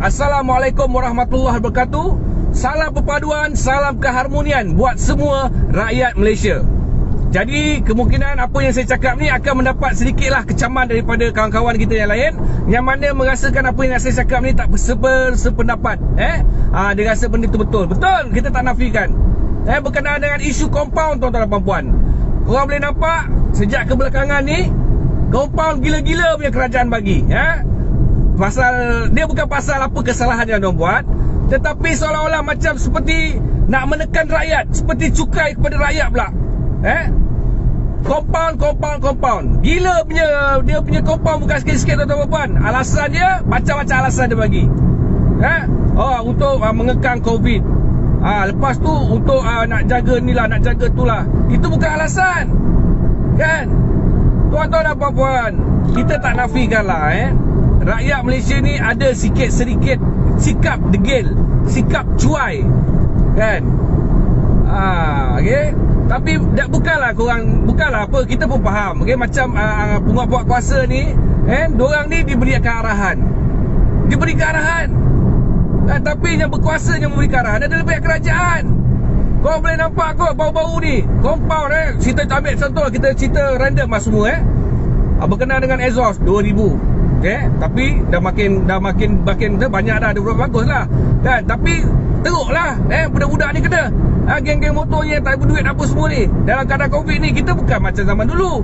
Assalamualaikum warahmatullahi wabarakatuh. Salam perpaduan, salam keharmonian buat semua rakyat Malaysia. Jadi kemungkinan apa yang saya cakap ni akan mendapat sedikitlah kecaman daripada kawan-kawan kita yang lain, yang mana merasakan apa yang saya cakap ni tak sependapat. Dia rasa benda tu betul. Betul, kita tak nafikan. Berkenaan dengan isu compound, tuan-tuan dan puan-puan, korang boleh nampak sejak kebelakangan ni compound gila-gila punya kerajaan bagi. Pasal dia bukan pasal apa kesalahan yang diorang buat, tetapi seolah-olah macam seperti nak menekan rakyat, seperti cukai kepada rakyat pula. Compound gila punya, dia punya compound bukan sikit-sikit, tuan-tuan dan puan. Alasan dia macam-macam alasan dia bagi. Untuk mengekang COVID. Lepas tu untuk nak jaga ni lah, nak jaga tu lah. Itu bukan alasan, kan? Tuan-tuan dan puan-puan, kita tak nafikan lah, rakyat Malaysia ni ada sikit-sedikit sikap degil, sikap cuai, kan? Okay? Tapi bukanlah apa, kita pun faham, okay? Macam penguat-penguat kuasa ni, diorang ni diberikan arahan. Tapi yang berkuasa yang memberi arahan adalah pihak kerajaan. Kau boleh nampak kot baru-baru ni compound, kita ambil contoh, kita cerita random lah semua, berkenaan dengan exhaust 2000. Tapi dah makin banyak dah, bagus lah, kan? Tapi teruk lah, budak-budak ni kena, geng-geng motor yang tak berduit apa semua ni. Dalam keadaan COVID ni, kita bukan macam zaman dulu,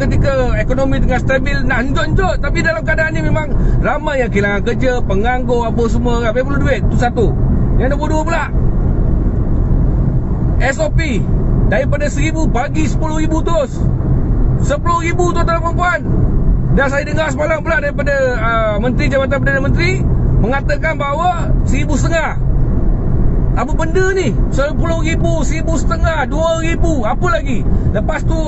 ketika ekonomi tengah stabil nak henjot-henjot. Tapi dalam keadaan ni memang ramai yang kehilangan kerja, penganggur apa semua, kan? Perlu duit, tu satu. Yang nombor dua pula, SOP daripada 1000 bagi 10,000 terus, 10,000, tuan-tuan dan puan-puan. Dan saya dengar semalam pula daripada Menteri Jabatan Perdana Menteri mengatakan bahawa 1,500. Apa benda ni? 10,000, 1,500, 2,000, apa lagi? Lepas tu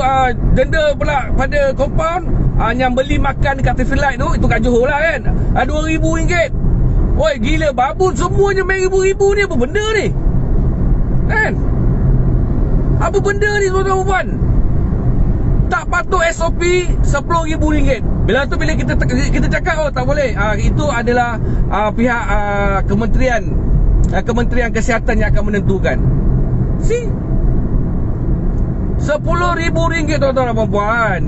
denda pula pada compound, yang beli makan dekat traffic light tu, itu kat Johor lah, kan? RM2,000. Oi, gila babun, semuanya main ribu-ribu ni. Apa benda ni? Kan? Apa benda ni, tuan-tuan dan puan? Tak patut SOP RM10,000. Bila kita cakap tak boleh, itu adalah pihak Kementerian Kesihatan yang akan menentukan. RM10,000, tuan-tuan dan puan.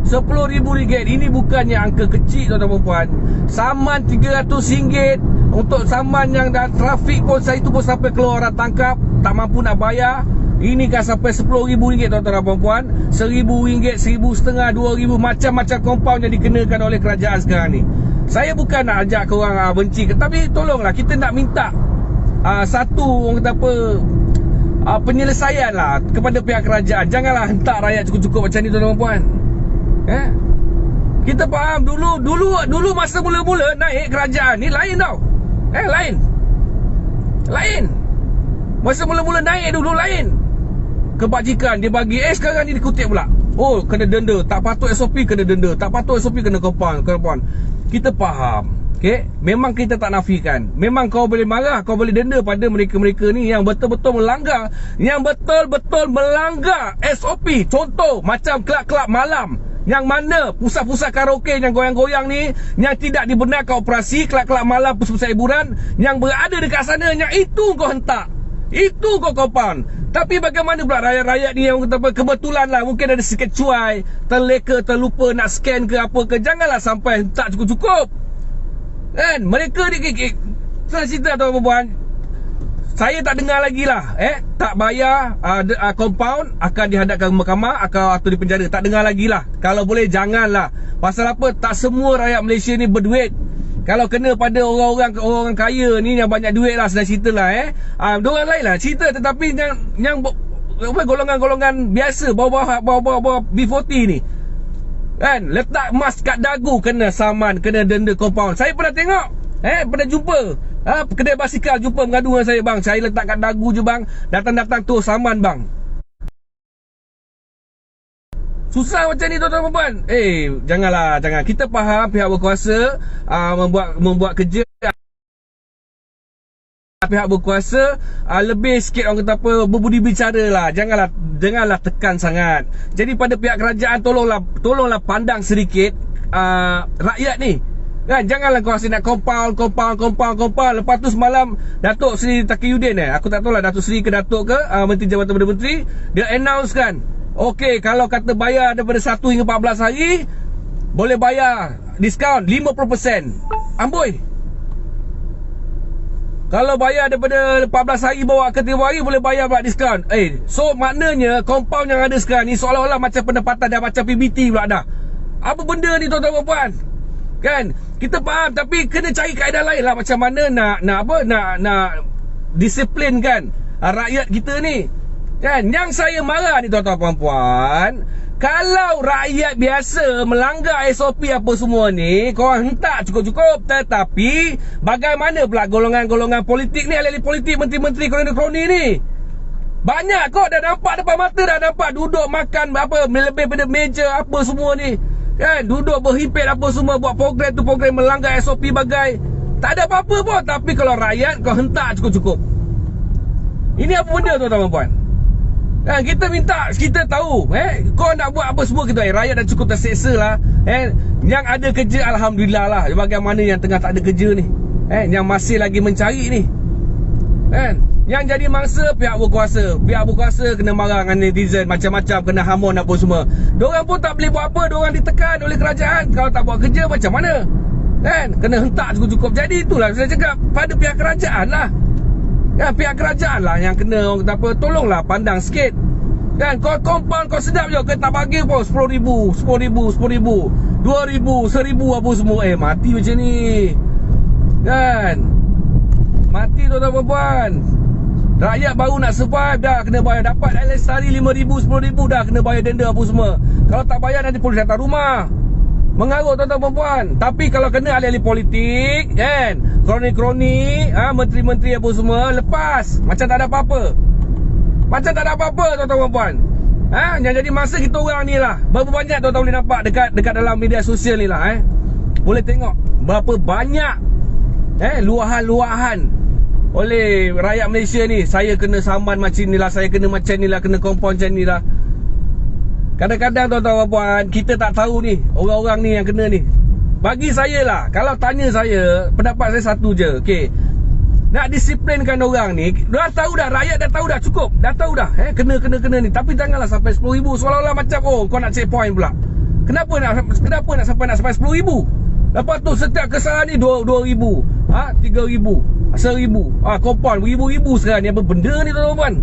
RM10,000. Ini bukannya angka kecil, tuan-tuan dan puan. Saman RM300 untuk saman yang dah trafik pun, saya tu pun sampai keluar orang tangkap, tak mampu nak bayar. Ini kan sampai RM10,000, tuan-tuan dan puan-puan. RM1,000, RM1,500, RM2,000, macam-macam compound yang dikenakan oleh kerajaan sekarang ni. Saya bukan nak ajak korang benci, tapi tolonglah, kita nak minta satu, orang kata apa, penyelesaian lah kepada pihak kerajaan. Janganlah hentak rakyat cukup-cukup macam ni, tuan-tuan dan puan. Kita faham dulu masa mula-mula naik kerajaan ni lain tau. Lain. Masa mula-mula naik dulu lain. Kebajikan dia bagi, sekarang ni dikutip pula. Oh, kena denda, tak patut SOP kena denda, tak patut SOP kena compound. Kita faham, okay? Memang kita tak nafikan. Memang kau boleh marah, kau boleh denda pada mereka-mereka ni yang betul-betul melanggar, SOP. Contoh macam kelab-kelab malam, yang mana pusat-pusat karaoke yang goyang-goyang ni, yang tidak dibenarkan operasi, kelab-kelab malam, pusat-pusat hiburan yang berada dekat sana, yang itu kau hentak, itu kau compound. Tapi bagaimana pula rakyat-rakyat ni yang kata kebetulan lah, mungkin ada sikit cuai, terleka, terlupa nak scan ke apa ke. Janganlah sampai tak cukup-cukup, kan? Mereka ni saya cerita, tuan-tuan, saya tak dengar lagi lah, tak bayar compound akan dihadapkan ke mahkamah atau dipenjara. Tak dengar lagi lah. Kalau boleh janganlah. Pasal apa? Tak semua rakyat Malaysia ni berduit. Kalau kena pada orang kaya ni yang banyak duit lah, senang cerita lah, diorang lain lah cerita. Tetapi yang golongan-golongan biasa, bawah B40 ni, kan, letak emas kat dagu kena saman, kena denda compound. Saya pernah tengok, pernah jumpa kedai basikal jumpa mengadu dengan saya, bang, saya letak kat dagu je bang, datang-datang tu saman bang. Susah macam ni, tuan-tuan dan puan. Jangan. Kita faham pihak berkuasa membuat kerja. Pihak berkuasa lebih sikit, orang kata apa, berbudi bicara lah. Janganlah tekan sangat. Jadi pada pihak kerajaan, tolonglah pandang sedikit rakyat ni. Kan, janganlah kau asyik nak compound. Lepas tu semalam Datuk Seri Taqiyuddin aku tak tahu lah Datuk Seri ke Datuk ke Menteri Jabatan Perdana Menteri, dia announce kan, okey, kalau kata bayar daripada 1 hingga 14 hari boleh bayar diskaun 50%. Amboi. Kalau bayar daripada 14 hari bawa ke 30 hari boleh bayar pula diskaun. So maknanya compound yang ada sekarang ni seolah-olah macam pendapatan dah macam PBT pula dah. Apa benda ni tuan-tuan dan puan? Kan, kita faham tapi kena cari kaedah lain lah macam mana nak disiplinkan rakyat kita ni. Kan, yang saya marah ni tuan-tuan puan-puan, kalau rakyat biasa melanggar SOP apa semua ni, korang hentak cukup-cukup. Tetapi bagaimana pula golongan-golongan politik ni, ahli-ahli politik, menteri-menteri, kroni-kroni ni? Banyak kok dah nampak depan mata, dah nampak duduk makan apa lebih pada meja apa semua ni. Kan, duduk berhimpit apa semua, buat program tu program, melanggar SOP bagai. Tak ada apa-apa pun. Tapi kalau rakyat kau hentak cukup-cukup. Ini apa benda tuan-tuan puan? Kan, kita minta, kita tahu kau nak buat apa semua kita, rakyat dah cukup terseksa lah. Yang ada kerja alhamdulillah lah. Bagaimana yang tengah tak ada kerja ni, yang masih lagi mencari ni, kan? Yang jadi mangsa pihak berkuasa. Pihak berkuasa kena marah dengan netizen, macam-macam, kena hamon apa semua. Diorang pun tak boleh buat apa, diorang ditekan oleh kerajaan. Kalau tak buat kerja macam mana? Kan, kena hentak cukup-cukup. Jadi itulah saya cakap pada pihak kerajaan lah. Kan, pihak kerajaan lah yang kena, orang kata apa, tolonglah pandang sikit. Kan, kau compound kau sedap je, kau tak bagi pun 10,000, 10,000, 2,000, 1,000 apa semua. Mati macam ni. Kan, mati tuan-tuan puan. Rakyat baru nak survive dah kena bayar. Dapat dalam sehari 5,000, 10,000 dah kena bayar denda apa semua. Kalau tak bayar nanti polis datang rumah. Mengarut tuan-tuan puan. Tapi kalau kena ahli-ahli politik, kan, kroni-kroni, menteri-menteri apa semua, lepas macam tak ada apa-apa. Macam tak ada apa-apa tuan-tuan puan. Yang jadi masa kita orang ni lah. Berapa banyak tuan-tuan boleh nampak dekat dalam media sosial ni lah. Boleh tengok berapa banyak luahan-luahan oleh rakyat Malaysia ni. Saya kena saman macam ni lah, saya kena macam ni lah, kena compound macam ni lah. Kadang-kadang tuan-tuan puan, kita tak tahu ni orang-orang ni yang kena ni. Bagi saya lah, kalau tanya saya, pendapat saya satu je. Okay, nak disiplinkan orang ni, dah tahu dah, rakyat dah tahu dah, cukup. Dah tahu dah, kena ni. Tapi janganlah sampai 10,000. Seolah-olah macam, kau nak checkpoint pula. Kenapa nak sampai 10,000? Lepas tu setiap kesalahan ni 2,000, 3,000, 1,000. Compound ribu-ribu sekarang ni. Apa benda ni tuan-tuan puan?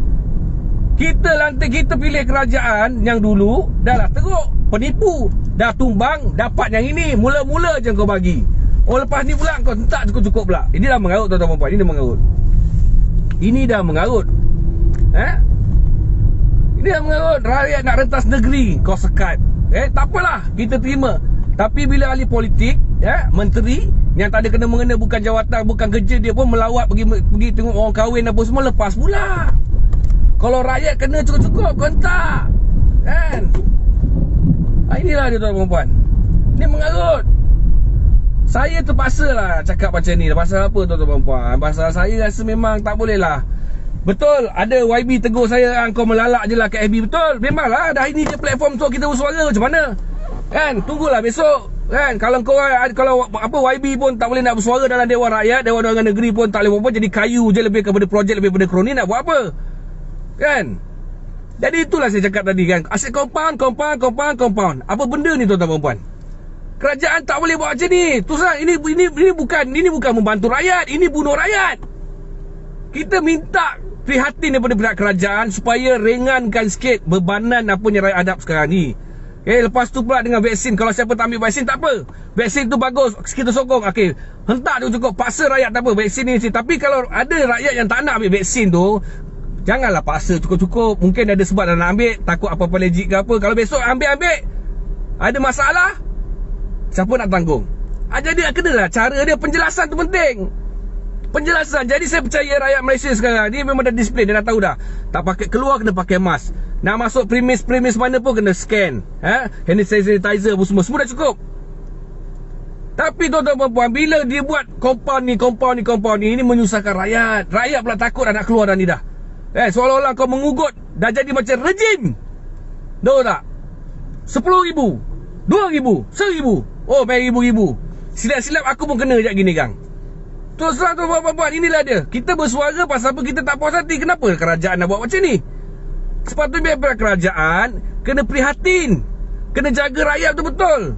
Kita lantik, kita pilih kerajaan yang dulu dah lah teruk, penipu, dah tumbang, dapat yang ini, mula-mula je kau bagi. Lepas ni pula kau hentak cukup-cukup pula. Ini dah mengarut tuan-tuan puan. Ini dah mengarut. Ini dah mengarut. Ini dah mengarut. Rakyat nak rentas negeri, kau sekat. Tak apalah, kita terima. Tapi bila ahli politik, menteri yang tak ada kena-mengena, bukan jawatan, bukan kerja, dia pun melawat pergi tengok orang kahwin apa semua, lepas pula. Kalau rakyat kena cukup-cukup, kau hentak. Kan? Inilah dia tuan-tuan puan. Ini mengarut. Saya terpaksa lah cakap macam ni. Pasal apa tuan-tuan puan? Pasal saya rasa memang tak boleh lah. Betul, ada YB tegur saya, kau melalak je lah kat FB. Betul, memanglah, dah ini je platform untuk kita bersuara. Macam mana? Kan, tunggulah besok. Kan, kalau YB pun tak boleh nak bersuara dalam Dewan Rakyat, Dewan Negeri pun tak boleh buat apa, jadi kayu je lebih kepada projek, lebih kepada kroni, nak buat apa? Kan? Jadi itulah saya cakap tadi kan, asyik compound. Apa benda ni tuan-tuan puan? Kerajaan tak boleh buat macam ni. Terus ini bukan membantu rakyat, ini bunuh rakyat. Kita minta prihatin daripada pihak kerajaan supaya ringankan sikit bebanan apa yang rakyat hadap sekarang ni. Lepas tu pula dengan vaksin, kalau siapa tak ambil vaksin tak apa. Vaksin tu bagus, kita sokong. Hentak tu cukup, paksa rakyat tak apa, vaksin ni. Tapi kalau ada rakyat yang tak nak ambil vaksin tu, janganlah paksa cukup-cukup. Mungkin ada sebab dah nak ambil, takut apa-apa allergic ke apa. Kalau besok ambil, ada masalah, siapa nak tanggung? Jadi kenalah cara dia, penjelasan tu penting. Penjelasan. Jadi saya percaya rakyat Malaysia sekarang ni memang dah display, dia dah tahu dah. Tak pakai keluar kena pakai mask. Nak masuk premis mana pun kena scan. Hand sanitizer apa semua dah cukup. Tapi tuan-tuan puan, bila dia buat compound ni, ini menyusahkan rakyat. Rakyat pula takut dah nak keluar dah ni dah. Seolah-olah kau mengugut, dah jadi macam rejim. Tahu tak? 10,000, 2,000, 1,000. Main ribu-ribu. Silap-silap aku pun kena sekejap gini gang. Terus terang tuan-tuan puan-puan, inilah dia. Kita bersuara pasal apa kita tak puas hati. Kenapa kerajaan nak buat macam ni? Sepatutnya biar kerajaan kena prihatin, kena jaga rakyat betul-betul.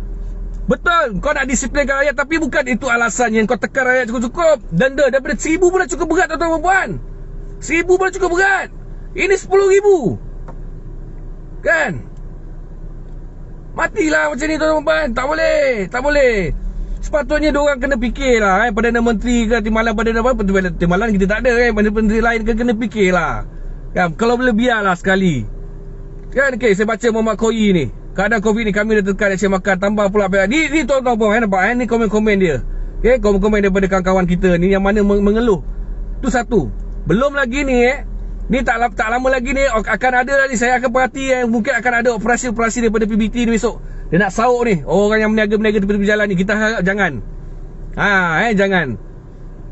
Betul, kau nak disiplinkan rakyat, tapi bukan itu alasan yang kau tekan rakyat cukup-cukup. Denda daripada 1,000 pun dah cukup berat tuan-tuan puan. 1,000 pun dah cukup berat. Ini 10,000. Kan? Matilah macam ni tuan-tuan puan. Tak boleh, tak boleh. Sepatutnya diorang kena fikirlah Perdana Menteri ke Timbalan Perdana apa, Timbalan kita tak ada Perdana Menteri lain ke kena fikirlah. Kan, kalau boleh biarlah sekali. Kan, okay, saya baca Muhammad Koi ni. Keadaan Covid ni kami dah tekan action makan tambah pula ni tuan-tuan puan nampak ni komen-komen dia. Okey, komen-komen daripada kawan-kawan kita ni yang mana mengeluh. Tu satu. Belum lagi ni ni tak lama lagi ni akan ada lagi, saya akan perhati mungkin akan ada operasi-operasi daripada PBT ni besok. Dia nak sauk ni orang yang meniaga-meniaga tepi jalan ni, kita harap jangan. Jangan.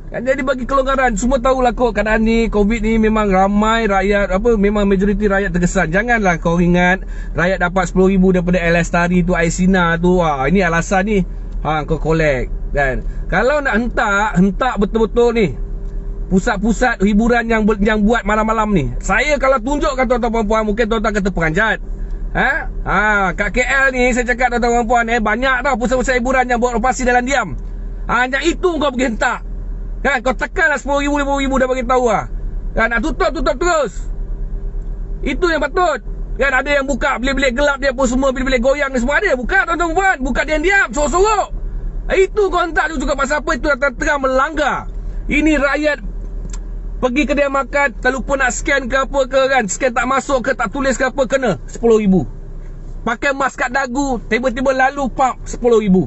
Jadi bagi kelonggaran, semua tahulah kok keadaan ni Covid ni memang ramai rakyat memang majoriti rakyat terkesan. Janganlah kau ingat rakyat dapat 10,000 daripada Lestari tu, Aisina tu. Ini alasan ni. Kau collect kan. Kalau nak hentak betul-betul ni pusat-pusat hiburan yang buat malam-malam ni. Saya kalau tunjukkan tuan-tuan puan, mungkin tuan-tuan kata peranjat. Kat KL ni saya cakap tuan-tuan puan banyak tau pusat-pusat hiburan yang buat operasi dalam diam. Yang itu kau pergi hentak. Kan, kau tekanlah 10,000, 5,000 dah bagi tahu lah. Kan, nak tutup terus. Itu yang patut. Kan, ada yang buka bilik-bilik gelap dia pun semua, bilik-bilik goyang ni semua ada. Buka tuan-tuan puan, buka diam-diam, sorok-sorok. Itu kau hentak juga pasal apa, itu terang melanggar. Ini rakyat pergi kedai makan, terlupa nak scan ke apa ke kan, scan tak masuk ke, tak tulis ke apa, kena 10,000. Pakai mask kat dagu, tiba-tiba lalu pump 10,000.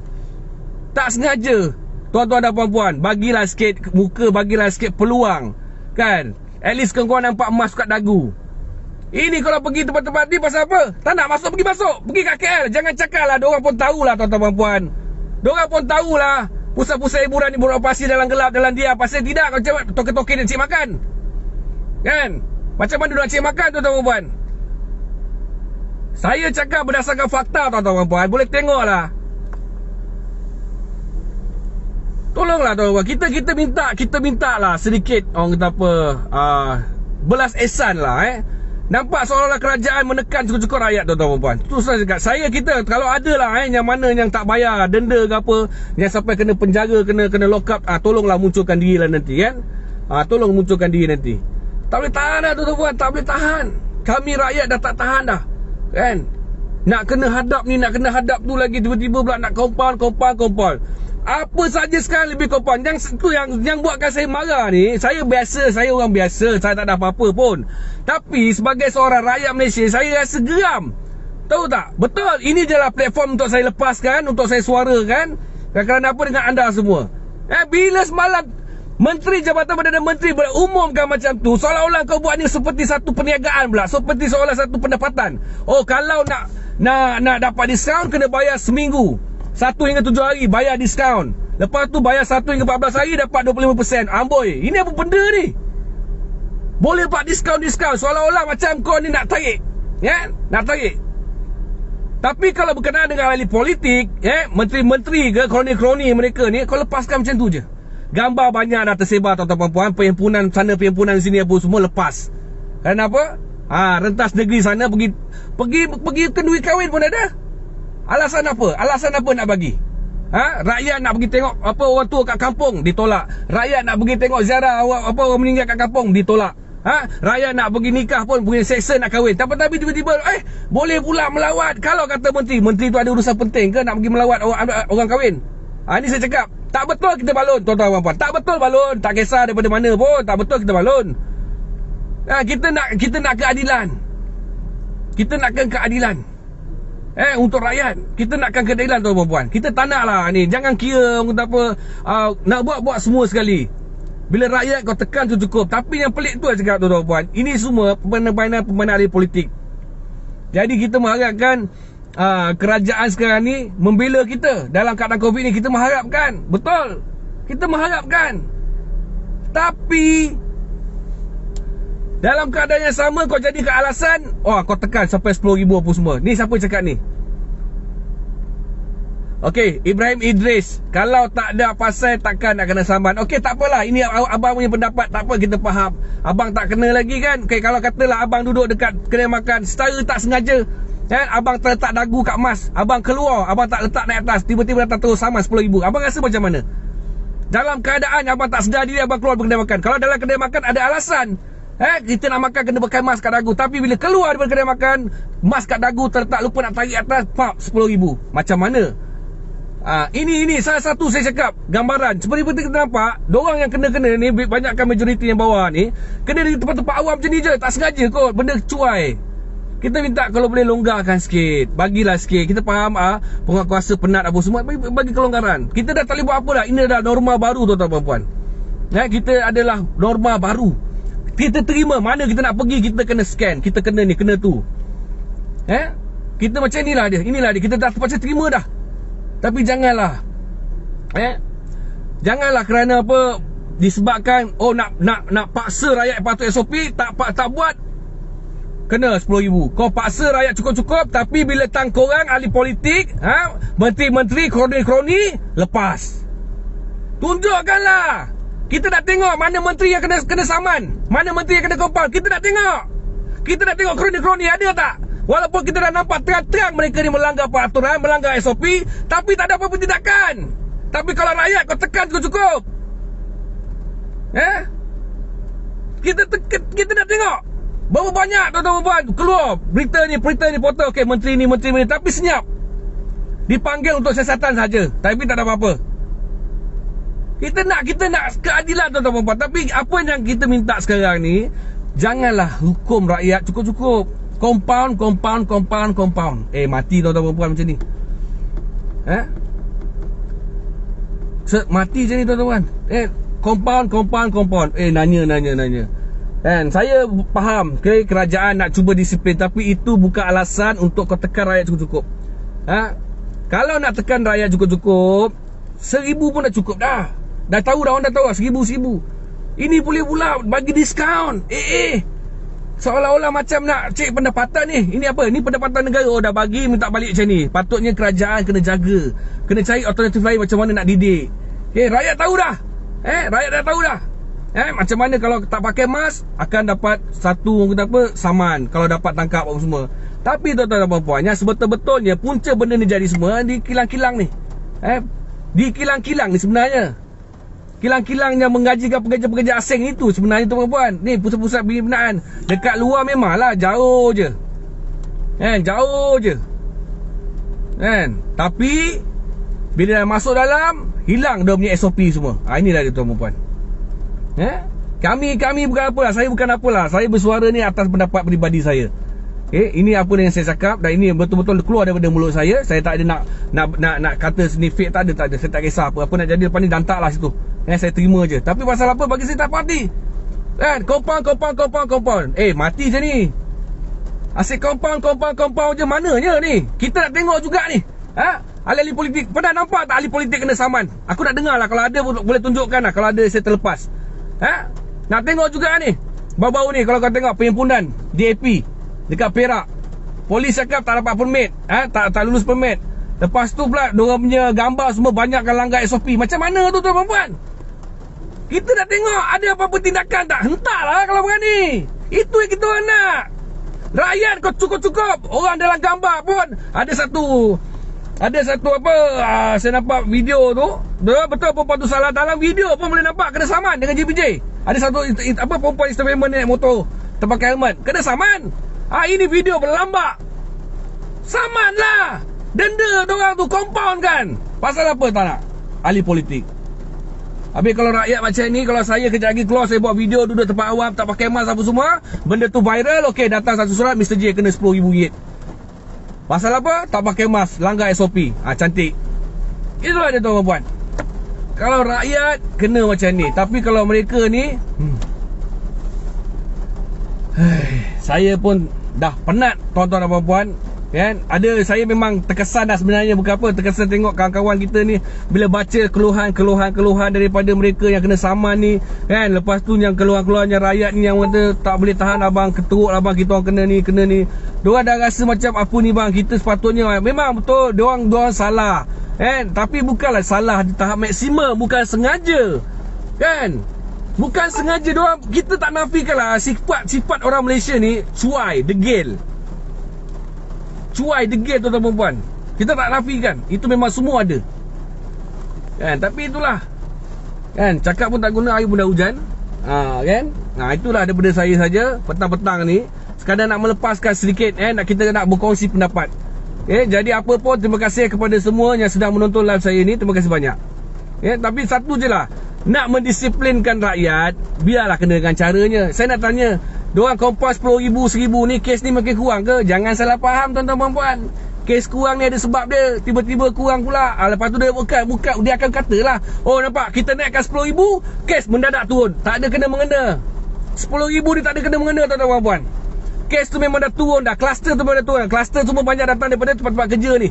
Tak sengaja. Tuan-tuan dan puan-puan, bagilah sikit muka, bagilah sikit peluang. Kan? At least kau nampak emas kat dagu. Ini kalau pergi tempat-tempat ni pasal apa? Tak nak masuk, pergi masuk. Pergi kat KL. Jangan cakap lah. Diorang pun tahulah tuan-tuan dan puan. Diorang pun tahulah pusat-pusat hiburan ni beroperasi dalam gelap, dalam diam. Pasal tidak kau cakap toke-toke nak cik makan. Kan? Macam mana dia nak cik makan tuan-tuan dan puan? Saya cakap berdasarkan fakta tuan-tuan dan puan. Boleh tengoklah. Tolonglah tuan-tuan, kita minta lah sedikit orang kata apa, belas ehsan lah Nampak seolah-olah kerajaan menekan cukup-cukup rakyat tuan-tuan puan. Tu saya cakap, kita kalau ada lah yang mana yang tak bayar denda ke apa, yang sampai kena penjara, kena lock up, tolonglah munculkan diri lah nanti kan. Tolong munculkan diri nanti. Tak boleh tahan dah tuan-tuan puan, tak boleh tahan. Kami rakyat dah tak tahan dah. Kan? Nak kena hadap ni, nak kena hadap tu lagi, tiba-tiba pula nak compound. Apa saja sekarang lebih compound. Yang buatkan saya marah ni, saya orang biasa, saya tak ada apa-apa pun. Tapi sebagai seorang rakyat Malaysia, saya rasa geram. Tahu tak? Betul, ini je lah platform untuk saya lepaskan, untuk saya suarakan. Kerana apa dengan anda semua? Bila semalam Menteri Jabatan Perdana Menteri berumumkan macam tu, seolah-olah kau buat ni seperti satu perniagaan pula, seperti seolah satu pendapatan. Kalau nak dapat diskaun kena bayar seminggu, 1 hingga 7 hari bayar diskaun. Lepas tu bayar 1 hingga 14 hari dapat 25%. Amboi, ini apa benda ni? Boleh dapat diskaun. Seolah-olah macam kau ni nak tarik. Nak tarik. Tapi kalau berkenaan dengan ahli politik, menteri-menteri ke, kroni-kroni mereka ni, kau lepaskan macam tu je. Gambar banyak dah tersebar tuan-tuan puan, perhimpunan sana, perhimpunan sini apa semua lepas. Kenapa? Rentas negeri sana pergi kenduri kahwin pun ada. Alasan apa? Nak bagi? Rakyat nak pergi tengok apa orang tua kat kampung, ditolak. Rakyat nak pergi tengok ziarah orang meninggal kat kampung, ditolak. Rakyat nak pergi nikah pun, punya seksa nak kahwin. Tapi tiba-tiba boleh pula melawat. Kalau kata menteri tu ada urusan penting ke nak pergi melawat orang kahwin? Ini saya cakap, tak betul kita balon tuan-tuan dan puan. Tak betul balon, tak kisah daripada mana pun, tak betul kita balon. Kita nak keadilan. Kita nakkan keadilan. Untuk rakyat. Kita nakkan keadilan tuan-tuan puan. Kita tak nak lah ni. Jangan kira orang kata apa, nak buat semua sekali. Bila rakyat kau tekan tu cukup. Tapi yang pelik tu saya cakap tuan-tuan puan, ini semua permainan ahli politik. Jadi kita mengharapkan kerajaan sekarang ni membela kita dalam keadaan Covid ni. Kita mengharapkan. Betul, kita mengharapkan. Tapi dalam keadaan yang sama kau jadikan alasan, kau tekan sampai 10,000 apa semua. Ni siapa cakap ni? Okey, Ibrahim Idris, kalau tak ada pasal takkan nak kena saman. Okey, tak apalah. Ini abang punya pendapat, tak apa, kita faham. Abang tak kena lagi kan. Okey, kalau katalah abang duduk dekat kedai makan secara tak sengaja, kan, abang terletak dagu kat mas, abang keluar, abang tak letak naik atas, tiba-tiba datang terus saman 10,000. Abang rasa macam mana? Dalam keadaan abang tak sedar diri, abang keluar dari kedai makan. Kalau dalam kedai makan ada alasan, kita nak makan kena pakai mas kat dagu, tapi bila keluar daripada kedai makan, mas kat dagu terletak, lupa nak tarik atas, pap, 10,000. Macam mana? Ini salah satu saya cakap gambaran. Seperti kita nampak, diorang yang kena-kena ni, banyakkan majoriti yang bawah ni, kena di tempat-tempat awam macam ni je. Tak sengaja kot, benda cuai. Kita minta kalau boleh longgarkan sikit, bagilah sikit. Kita faham penguatkuasa penat apa semua, bagi kelonggaran. Kita dah tak boleh buat apa dah. Ini adalah norma baru, tuan-tuan dan puan. Kita adalah norma baru. Kita terima, mana kita nak pergi, kita kena scan, kita kena ni, kena tu. Kita macam inilah dia. Kita dah terpaksa terima dah. Tapi janganlah janganlah kerana apa, disebabkan nak paksa rakyat patut SOP, tak buat, kena 10,000. Kau paksa rakyat cukup-cukup, tapi bila tang korang ahli politik, menteri-menteri, kroni-kroni, lepas. Tunjukkanlah. Kita nak tengok mana menteri yang kena saman, mana menteri yang kena compound. Kita nak tengok kroni-kroni ada tak. Walaupun kita dah nampak terang-terang mereka ni melanggar peraturan, melanggar SOP, tapi tak ada apa-apa tindakan. Tapi kalau rakyat kau tekan cukup-cukup, kita nak tengok berapa banyak tuan-tuan puan keluar berita ni foto, okey, menteri ni, tapi senyap, dipanggil untuk siasatan saja, tapi tak ada apa-apa. Kita nak keadilan tuan-tuan puan. Tapi apa yang kita minta sekarang ni, janganlah hukum rakyat cukup-cukup. Compound. Mati tuan-tuan perempuan macam ni. Mati macam ni tuan-tuan. Compound. Nanya. Kan, saya faham kerajaan nak cuba disiplin, tapi itu bukan alasan untuk kau tekan rakyat cukup-cukup. Kalau nak tekan rakyat cukup-cukup, 1,000 pun dah cukup dah. Dah tahu dah, orang dah tahu dah, 1,000. Ini boleh pula bagi diskaun. Seolah-olah macam nak cek pendapatan ni. Ini apa? Ini pendapatan negara. Dah bagi, minta balik macam ni. Patutnya kerajaan kena jaga, kena cari alternatif lain macam mana nak didik. Rakyat tahu dah. Rakyat dah tahu dah. Macam mana kalau tak pakai mask, akan dapat satu, orang kata apa, saman. Kalau dapat tangkap apa semua. Tapi tuan-tuan dan puan-puan, yang sebetul-betulnya punca benda ni jadi semua di kilang-kilang ni. Di kilang-kilang ni sebenarnya. Kilang-kilang yang menggajikan pekerja-pekerja asing itu sebenarnya tuan-tuan. Ni pusat-pusat pembinaan. Dekat luar memanglah jauh je. Jauh je. Tapi bila dah masuk dalam, hilang dia punya SOP semua. Inilah dia tuan-tuan. Kami bukan apalah. Saya bukan apalah. Saya bersuara ni atas pendapat peribadi saya. Ini apa yang saya cakap, dan ini betul-betul keluar daripada mulut saya. Saya tak ada nak kata sini fake, tak ada. Saya tak kisah apa nak jadi lepas ni, dantaklah situ. Saya terima je. Tapi pasal apa, bagi saya tak parti. Compound. Mati je ni. Asyik compound je, mananya ni. Kita nak tengok juga ni. Ahli-ahli politik, pernah nampak tak ahli politik kena saman? Aku nak dengar lah, kalau ada boleh tunjukkan lah, kalau ada saya terlepas. Nak tengok juga ni. Baru-baru ni kalau kau tengok penghimpunan DAP dekat Perak, polis cakap tak dapat permit, tak lulus permit. Lepas tu pula diorang punya gambar semua banyakkan langgar SOP. Macam mana tu tuan-tuan? Kita nak tengok ada apa-apa tindakan tak? Hentaklah kalau berani. Itu yang kita nak. Rakyat kau cukup-cukup. Orang dalam gambar pun ada satu apa, saya nampak video tu, betul perempuan tu salah. Dalam video pun boleh nampak kena saman dengan JPJ. Ada satu apa, perempuan istimewa naik motor terpakai helmet, kena saman. Ini video berlambak. Saman lah. Denda orang tu, compound kan. Pasal apa tak nak? Ahli politik. Habis kalau rakyat macam ni, kalau saya kejap lagi keluar, saya buat video duduk tempat awam, tak pakai mask apa semua, benda tu viral, okey, datang satu surat, Mr. J kena RM10,000. Pasal apa? Tak pakai mask, langgar SOP. Cantik. Itulah dia tuan-tuan. Kalau rakyat kena macam ni. Tapi kalau mereka ni, saya pun dah penat tuan-tuan dan puan-puan. Ada, saya memang terkesan dah sebenarnya, bukan apa, terkesan tengok kawan-kawan kita ni bila baca keluhan daripada mereka yang kena saman ni, lepas tu yang keluhan-keluhannya rakyat ni yang kata tak boleh tahan abang, keteruk abang, kita orang kena ni. Diorang dah rasa macam apa ni bang, kita sepatutnya memang betul diorang salah. Kan? Tapi bukanlah salah di tahap maksimum, bukan sengaja. Kan? Bukan sengaja doang. Kita tak nafikanlah sifat orang Malaysia ni cuai, degil. Cuai, degil tuan-tuan dan puan. Kita tak nafikan. Itu memang semua ada. Kan? Tapi itulah. Kan? Cakap pun tak guna, air pun dah hujan. Kan? Itulah daripada saya saja petang-petang ni. Sekadar nak melepaskan sedikit, kita nak berkongsi pendapat. Jadi apa pun, terima kasih kepada semua yang sedang menonton live saya ni. Terima kasih banyak. Tapi satu je lah, nak mendisiplinkan rakyat, biarlah kena dengan caranya. Saya nak tanya, diorang kompas 10,000, 1,000 ni, kes ni makin kurang ke? Jangan salah faham tuan-tuan dan puan. Kes kurang ni ada sebab dia. Tiba-tiba kurang pula. Lepas tu dia bukan, dia akan kata lah, oh nampak, kita naikkan 10,000, kes mendadak turun. Tak ada kena-mengena. 10,000 ni tak ada kena-mengena tuan-tuan dan puan. Kes tu memang dah turun dah. Kluster tu memang dah turun. Kluster semua banyak datang daripada tempat-tempat kerja ni.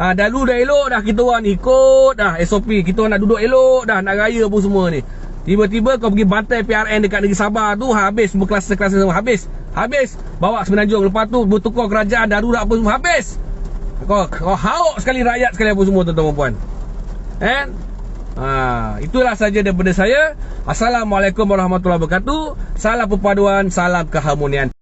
Dahulu dah elok dah. Kita orang ikut dah SOP. Kita orang nak duduk elok dah. Nak raya pun semua ni. Tiba-tiba kau pergi bantai PRN dekat negeri Sabah tu, habis semua kluster-kluster semua. Habis. Bawa Semenanjung. Lepas tu bertukar kerajaan darurat apa semua. Habis. Kau hauk sekali rakyat sekali apa semua tuan-tuan dan puan. Itulah saja daripada saya. Assalamualaikum warahmatullahi wabarakatuh. Salam perpaduan, salam keharmonian.